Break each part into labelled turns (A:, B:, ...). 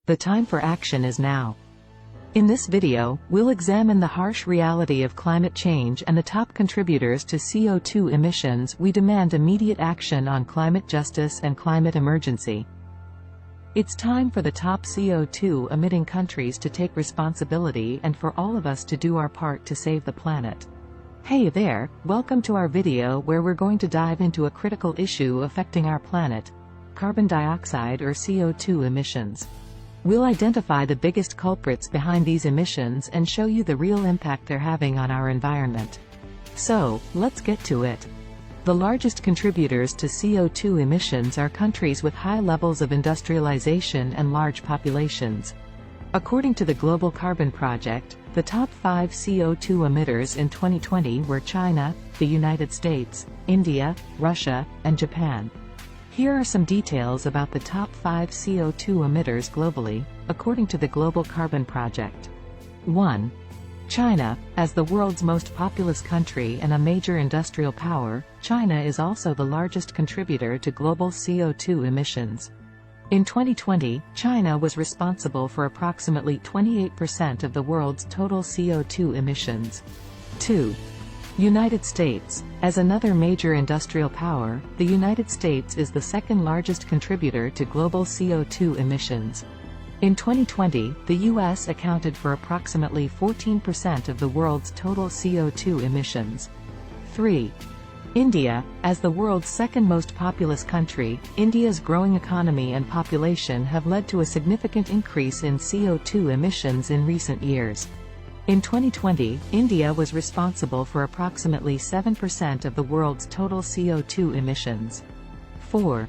A: The time for action is now. In this video, we'll examine the harsh reality of climate change and the top contributors to CO2 emissions. We demand immediate action on climate justice and climate emergency. It's time for the top CO2 emitting countries to take responsibility and for all of us to do our part to save the planet. Hey there, welcome to our video where we're going to dive into a critical issue affecting our planet: carbon dioxide or CO2 emissions. We'll identify the biggest culprits behind these emissions and show you the real impact they're having on our environment. So, let's get to it. The largest contributors to CO2 emissions are countries with high levels of industrialization and large populations. According to the Global Carbon Project, the top 5 CO2 emitters in 2020 were China, the United States, India, Russia, and Japan. Here are some details about the top 5 CO2 emitters globally, according to the Global Carbon Project. 1. China. As the world's most populous country and a major industrial power, China is also the largest contributor to global CO2 emissions. In 2020, China was responsible for approximately 28% of the world's total CO2 emissions. 2. United States. As another major industrial power, the United States is the second largest contributor to global CO2 emissions. In 2020, the U.S. accounted for approximately 14% of the world's total CO2 emissions. 3. India. As the world's second most populous country, India's growing economy and population have led to a significant increase in CO2 emissions in recent years. In 2020, India was responsible for approximately 7% of the world's total CO2 emissions. 4.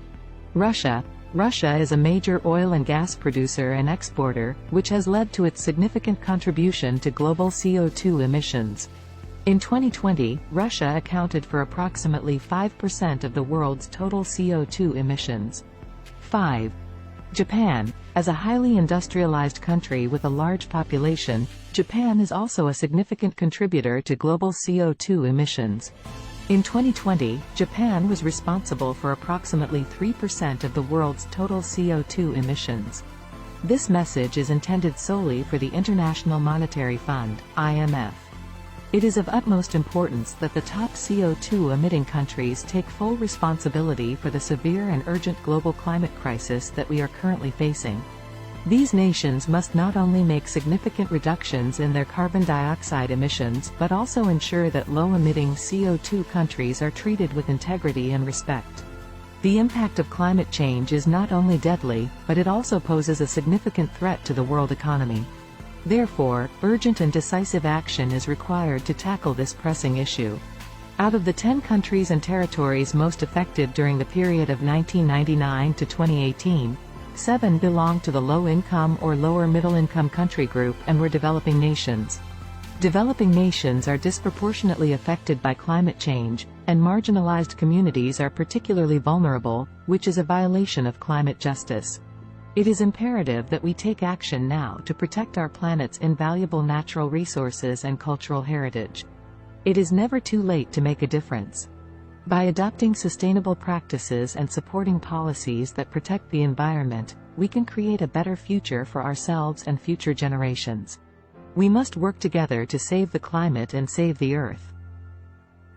A: Russia. Russia is a major oil and gas producer and exporter, which has led to its significant contribution to global CO2 emissions. In 2020, Russia accounted for approximately 5% of the world's total CO2 emissions. 5. Japan. As a highly industrialized country with a large population, Japan is also a significant contributor to global CO2 emissions. In 2020, Japan was responsible for approximately 3% of the world's total CO2 emissions. This message is intended solely for the International Monetary Fund, IMF. It is of utmost importance that the top CO2 emitting countries take full responsibility for the severe and urgent global climate crisis that we are currently facing. These nations must not only make significant reductions in their carbon dioxide emissions but also ensure that low-emitting CO2 countries are treated with integrity and respect. The impact of climate change is not only deadly, but it also poses a significant threat to the world economy. Therefore, urgent and decisive action is required to tackle this pressing issue. Out of the 10 countries and territories most affected during the period of 1999 to 2018, 7 belonged to the low-income or lower-middle-income country group and were developing nations. Developing nations are disproportionately affected by climate change, and marginalized communities are particularly vulnerable, which is a violation of climate justice. It is imperative that we take action now to protect our planet's invaluable natural resources and cultural heritage. It is never too late to make a difference. By adopting sustainable practices and supporting policies that protect the environment, we can create a better future for ourselves and future generations. We must work together to save the climate and save the Earth.